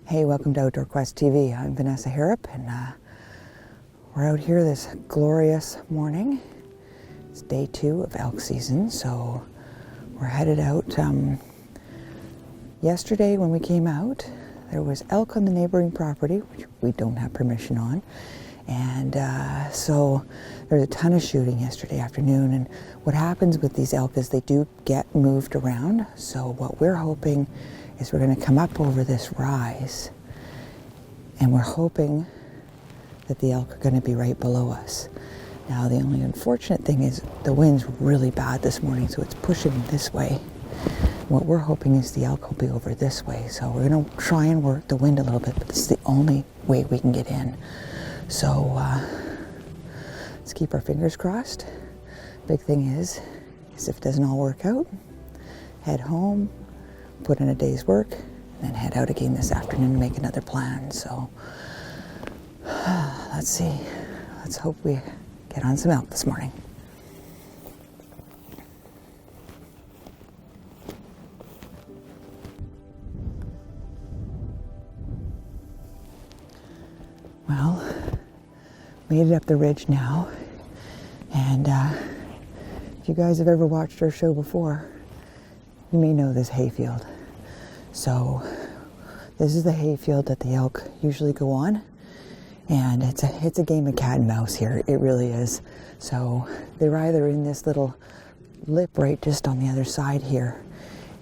Hey, welcome to Outdoor Quest TV. I'm Vanessa Harrop, and we're out here this glorious morning. It's day 2 of elk season, so we're headed out. Yesterday when we came out, there was elk on the neighboring property, which we don't have permission on, and so there was a ton of shooting yesterday afternoon. And what happens with these elk is they do get moved around, so what we're hoping is we're going to come up over this rise, and we're hoping that the elk are going to be right below us. Now, the only unfortunate thing is the wind's really bad this morning, so it's pushing this way. What we're hoping is the elk will be over this way, so we're going to try and work the wind a little bit, but this is the only way we can get in. So let's keep our fingers crossed. Big thing is if it doesn't all work out, head home, put in a day's work, and then head out again this afternoon and make another plan. So let's see. Let's hope we get on some elk this morning. Well, made it up the ridge now, and if you guys have ever watched our show before, you may know this hayfield. So this is the hayfield that the elk usually go on, and it's a game of cat and mouse here. It really is. So they're either in this little lip right just on the other side here,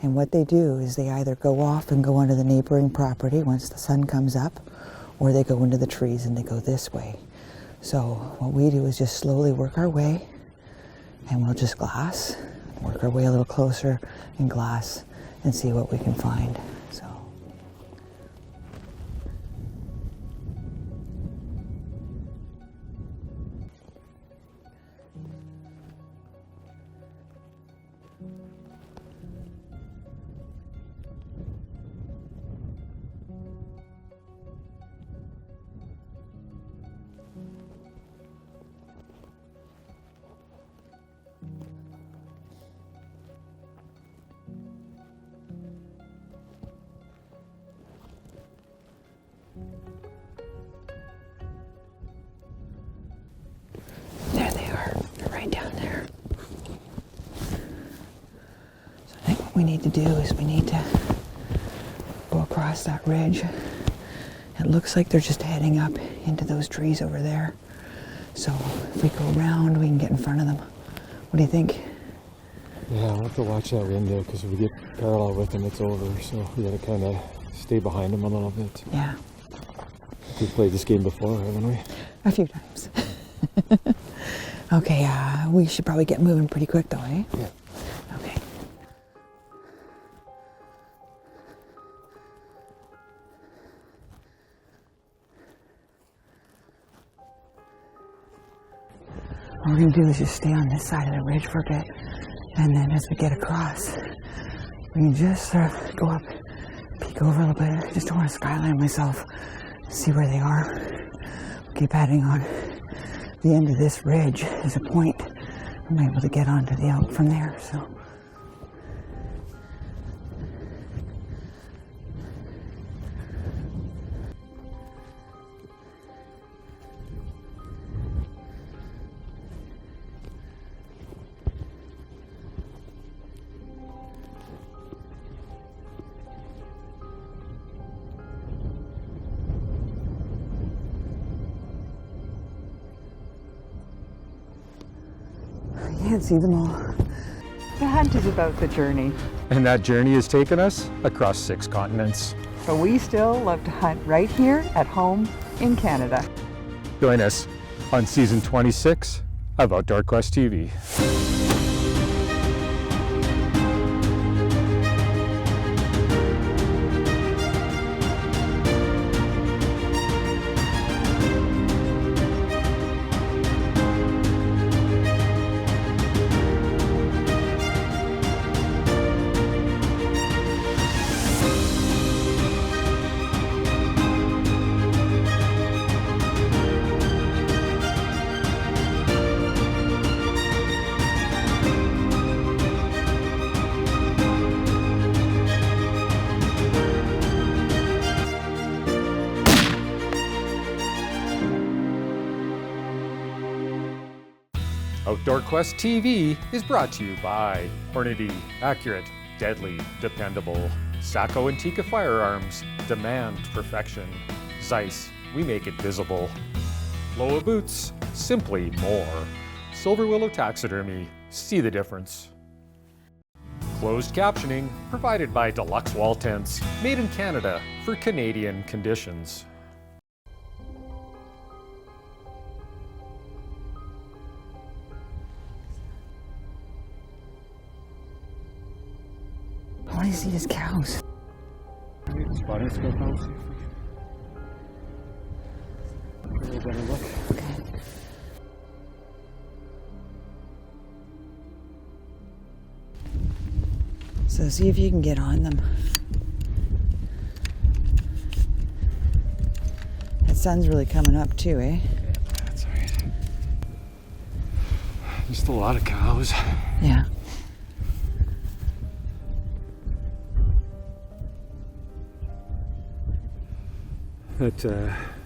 and what they do is they either go off and go onto the neighboring property once the sun comes up, or they go into the trees and they go this way. So what we do is just slowly work our way, and we'll just glass, work our way a little closer and glass and see what we can find. So there they are. They're right down there. So I think what we need to do is we need to go across that ridge. It looks like they're just heading up into those trees over there. So if we go around, we can get in front of them. What do you think? Yeah, we'll have to watch that window, because if we get parallel with them, it's over. So we gotta kind of stay behind them a little bit. Yeah. We've played this game before, haven't we? A few times. Okay, we should probably get moving pretty quick though, eh? Yeah. Okay. What we're going to do is just stay on this side of the ridge for a bit, and then as we get across, we can just sort of go up, peek over a little bit. I just don't want to skyline myself, see where they are. We'll keep heading on. The end of this ridge is a point. I'm able to get onto the elk from there, so. I can't see them all. The hunt is about the journey, And that journey has taken us across 6 continents. but we still love to hunt right here at home in Canada. Join us on season 26 of Outdoor Quest TV. Outdoor Quest TV is brought to you by Hornady, accurate, deadly, dependable. Sacco and Tika Firearms, demand perfection. Zeiss, we make it visible. Loa Boots, simply more. Silver Willow Taxidermy, see the difference. Closed captioning provided by Deluxe Wall Tents, made in Canada for Canadian conditions. I want to see his cows. Spotting scope out. A little better look. Okay. So see if you can get on them. That sun's really coming up too, eh? That's alright. Just a lot of cows. Yeah.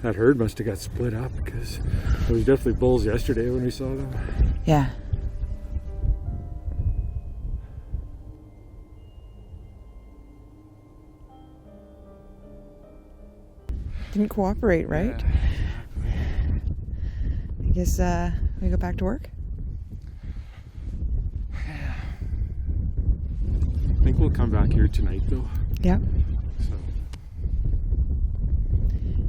That herd must have got split up because there was definitely bulls yesterday when we saw them. Yeah. Didn't cooperate, right? I guess we go back to work. I think we'll come back here tonight though. Yeah. So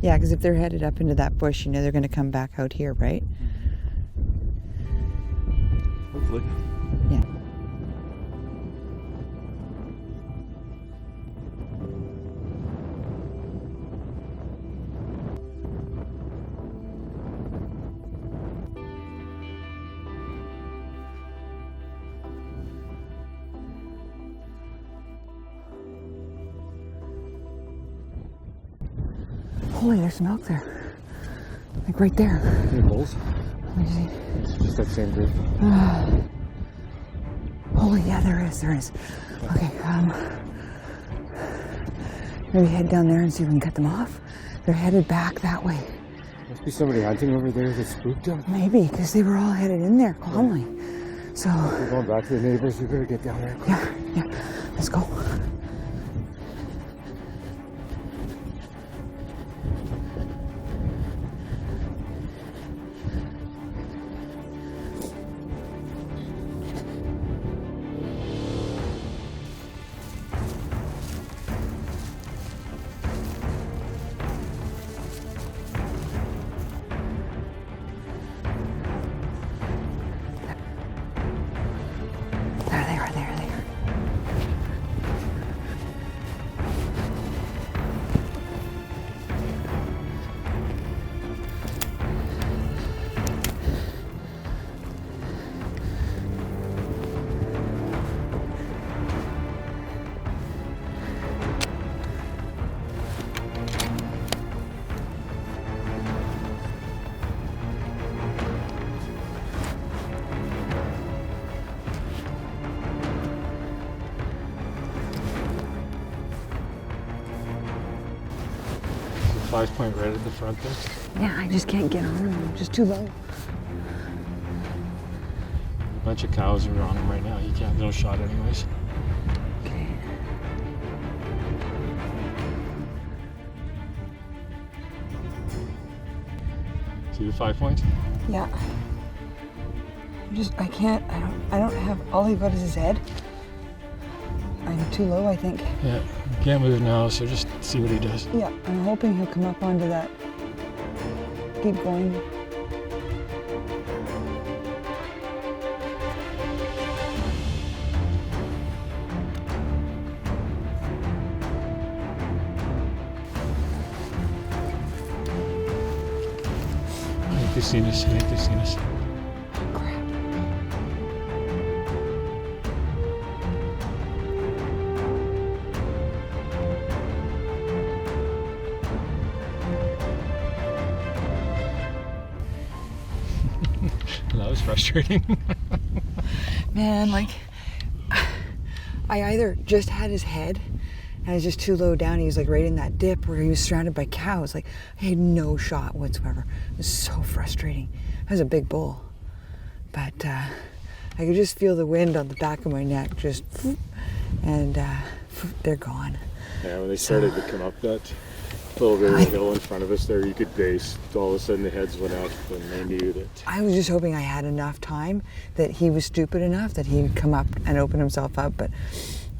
Yeah, because if they're headed up into that bush, you know they're going to come back out here, right? hopefully. Yeah. Holy, there's some elk there. Like right there. Any bulls? Let me see. It's just that same group. Holy, yeah, there is. Okay, maybe head down there and see if we can cut them off. They're headed back that way. Must be somebody hunting over there that spooked them. Maybe, because they were all headed in there calmly. So, We're going back to the neighbors. We better get down there. yeah, let's go. There they are. So 5 Point right at the front there. Yeah, I just can't get on them. I'm just too low. Bunch of cows are on them right now. You can't, no shot anyways. Okay. See the 5 Point? Yeah. I don't have, all he got is his head. I'm too low, I think. Yeah, you can't move now, so just see what he does. Yeah, I'm hoping he'll come up onto that. Keep going. I think they've seen us. Crap. That was frustrating. Man, like, I either just had his head and I was just too low down. He was like right in that dip where he was surrounded by cows. Like, I had no shot whatsoever. It was so frustrating. That was a big bull. but I could just feel the wind on the back of my neck, just, and they're gone. Yeah, when they started to come up that little bit of a hill in front of us there, you could base. All of a sudden the heads went up and they knew that. I was just hoping I had enough time, that he was stupid enough that he'd come up and open himself up, but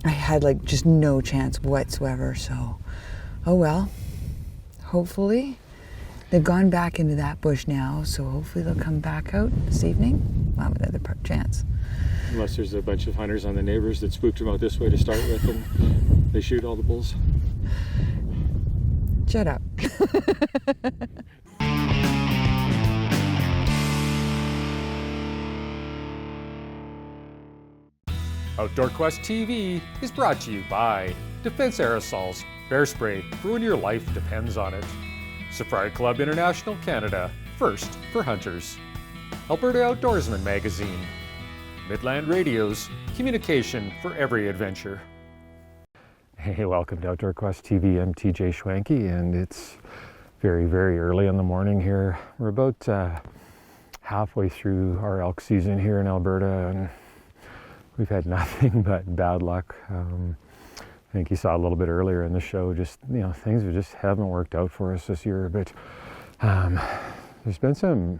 I had like just no chance whatsoever, so oh well. Hopefully they've gone back into that bush now, so hopefully they'll come back out this evening. We'll have another chance. Unless there's a bunch of hunters on the neighbors that spooked them out this way to start with and they shoot all the bulls. Shut up. Outdoor Quest TV is brought to you by Defense Aerosols, bear spray for when your life depends on it. Safari Club International Canada, first for hunters. Alberta Outdoorsman Magazine. Midland Radio's communication for every adventure. Hey, welcome to Outdoor Quest TV. I'm TJ Schwanke, and it's very, very early in the morning here. We're about halfway through our elk season here in Alberta, and we've had nothing but bad luck. I think you saw a little bit earlier in the show, just, you know, things just haven't worked out for us this year, but there's been some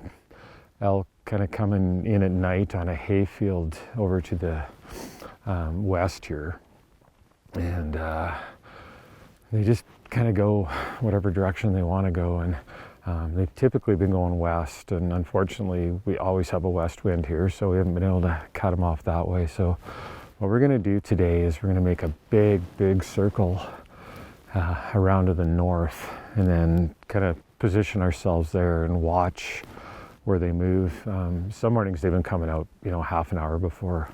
elk kind of coming in at night on a hayfield over to the west here, and they just kind of go whatever direction they want to go, and they've typically been going west, and unfortunately we always have a west wind here, so we haven't been able to cut them off that way. So what we're going to do today is we're going to make a big circle around to the north, and then kind of position ourselves there and watch where they move. Some mornings they've been coming out, you know, half an hour before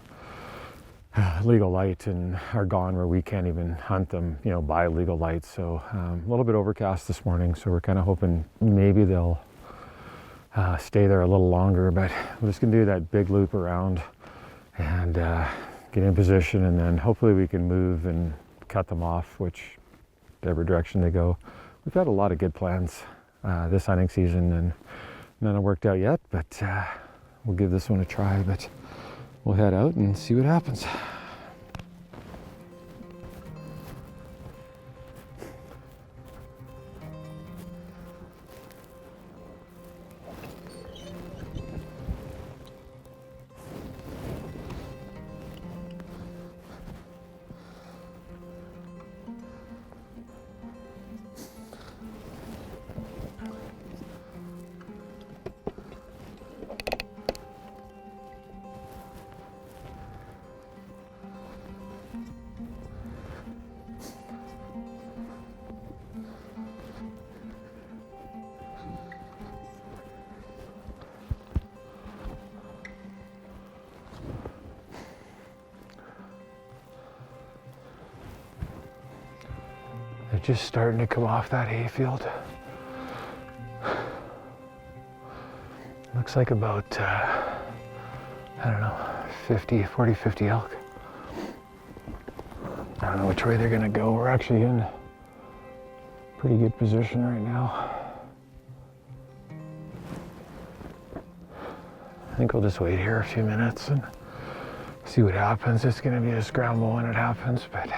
legal light and are gone where we can't even hunt them, you know, by legal light. So a little bit overcast this morning, so we're kind of hoping maybe they'll stay there a little longer, but we're just going to do that big loop around and get in position, and then hopefully we can move and cut them off whichever direction they go. We've had a lot of good plans this hunting season, and none have worked out yet, but we'll give this one a try. But we'll head out and see what happens. They're just starting to come off that hayfield. Looks like about, I don't know, 50 elk. I don't know which way they're gonna go. We're actually in pretty good position right now. I think we'll just wait here a few minutes and see what happens. It's gonna be a scramble when it happens, but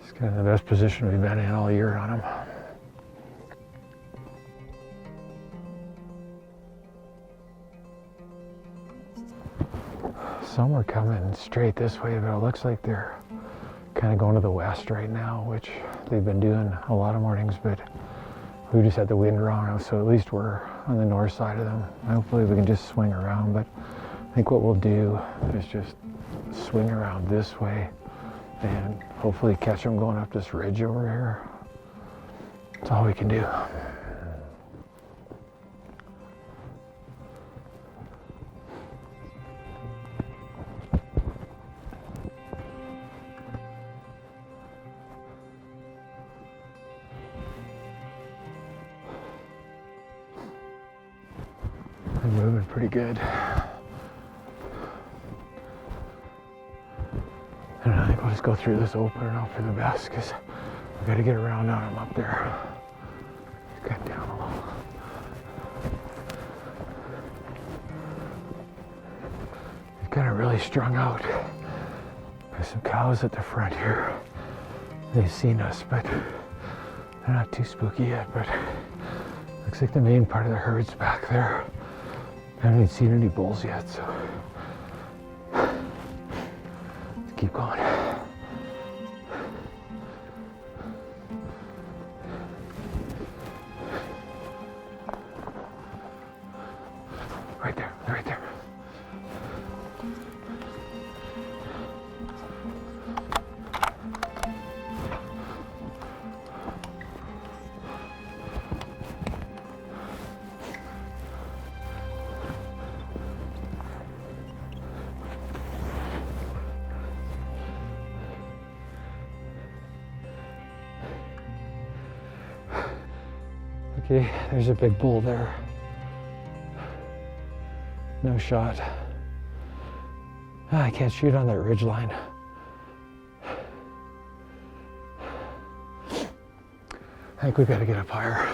it's kind of the best position we've been in all year on them. Some are coming straight this way, but it looks like they're kind of going to the west right now, which they've been doing a lot of mornings, but we just had the wind wrong, so at least we're on the north side of them. Hopefully we can just swing around, but I think what we'll do is just swing around this way and hopefully catch them going up this ridge over here. That's all we can do. They're moving pretty good. And I think we'll just go through this open and hope for the best, because we've got to get around on them up there. Cut down a little. really strung out. There's some cows at the front here. They've seen us, but they're not too spooky yet, but looks like the main part of the herd's back there. I haven't even seen any bulls yet, so let's keep going. Right there, right there. Okay, there's a big bull there. No shot. I can't shoot on that ridge line. I think we gotta get up higher.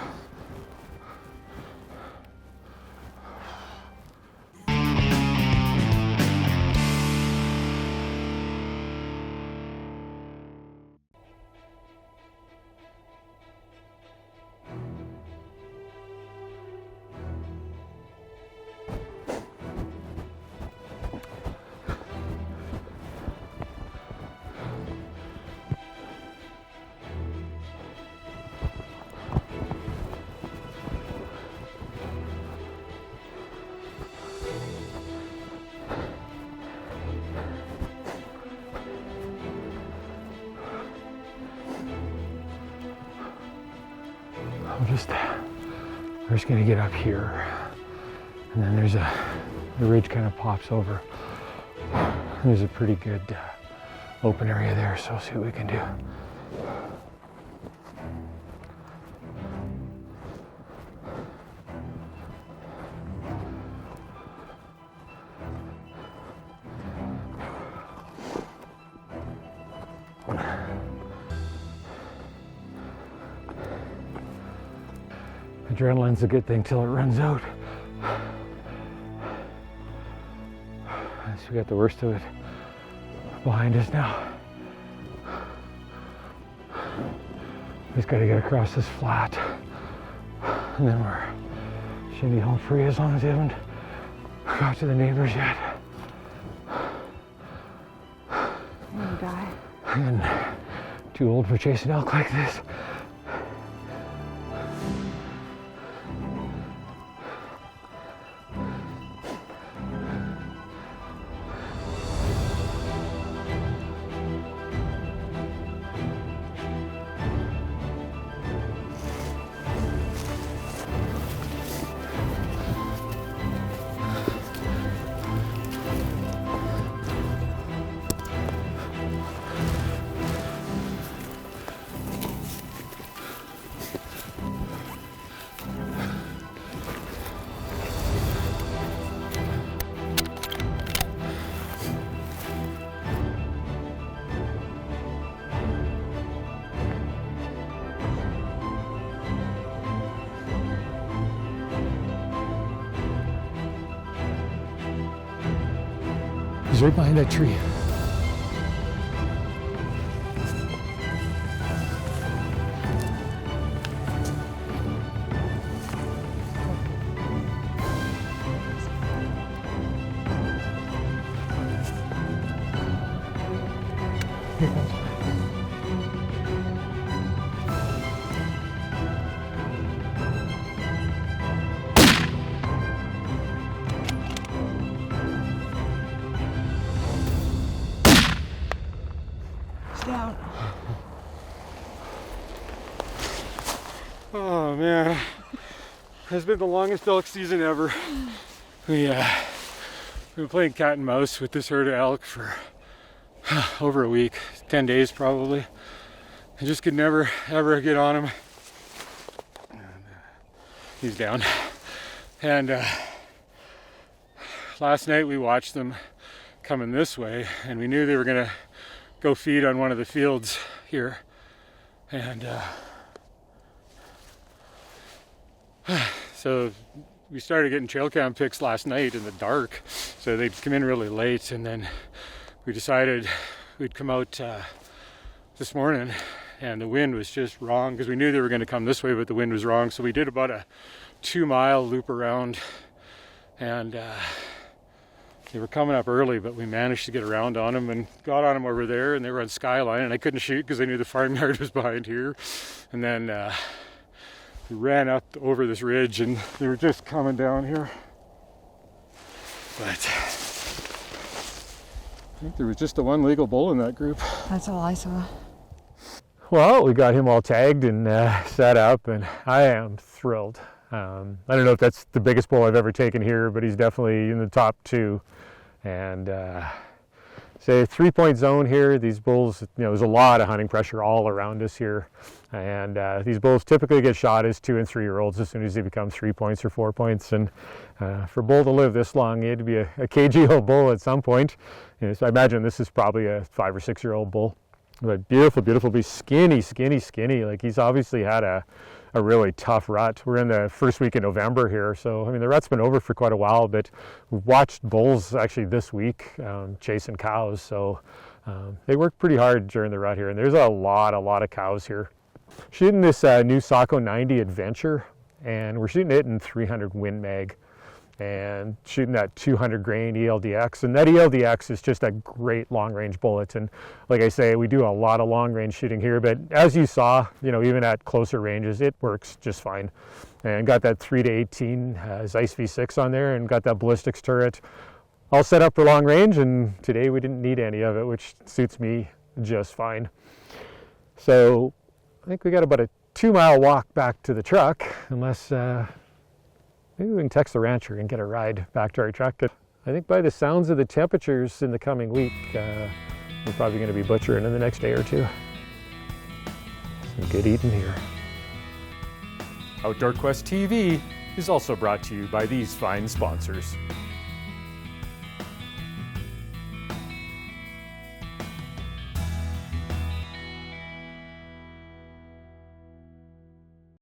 We're just gonna get up here, and then the ridge kind of pops over. There's a pretty good open area there, so we'll see what we can do. Adrenaline's a good thing till it runs out. I guess we got the worst of it behind us now. We just gotta get across this flat, and then we should be home free as long as we haven't got to the neighbors yet. I'm gonna die. And too old for chasing elk like this. He's right behind that tree. Here he comes. Down. Oh man, it's been the longest elk season ever. We've been playing cat and mouse with this herd of elk for over a week, 10 days probably. I just could never ever get on him. He's down. And last night we watched them coming this way, and we knew they were gonna go feed on one of the fields here, and so we started getting trail cam pics last night in the dark, So they'd come in really late, and then we decided we'd come out this morning, and the wind was just wrong because we knew they were going to come this way, but the wind was wrong. So we did about a 2-mile loop around, and they were coming up early, but we managed to get around on them and got on them over there, and they were on Skyline, and I couldn't shoot because I knew the farmyard was behind here. And then we ran up over this ridge, and they were just coming down here. But I think there was just the one legal bull in that group. That's all I saw. Well, we got him all tagged and set up, and I am thrilled. I don't know if that's the biggest bull I've ever taken here, but he's definitely in the top 2. And say 3-point zone here. These bulls, there's a lot of hunting pressure all around us here. And these bulls typically get shot as 2- and 3-year-olds as soon as they become 3 points or 4 points. And for a bull to live this long, he had to be a cagey old bull at some point. So I imagine this is probably a 5- or 6-year-old bull. But beautiful, beautiful beast. Skinny, skinny, skinny. Like, he's obviously had a really tough rut. We're in the first week of November here, so I mean the rut's been over for quite a while, but we've watched bulls actually this week chasing cows, so they worked pretty hard during the rut here, and there's a lot of cows here. Shooting this new Saco 90 Adventure, and we're shooting it in 300 Win Mag, and shooting that 200 grain ELDX, and that ELDX is just a great long-range bullet. And like I say, we do a lot of long-range shooting here, but as you saw, even at closer ranges, it works just fine. And got that 3-18 Zeiss V6 on there, and got that ballistics turret all set up for long range, and today we didn't need any of it, which suits me just fine. So I think we got about a 2-mile walk back to the truck, unless maybe we can text the rancher and get a ride back to our truck. I think by the sounds of the temperatures in the coming week, we're probably going to be butchering in the next day or 2. Some good eating here. Outdoor Quest TV is also brought to you by these fine sponsors.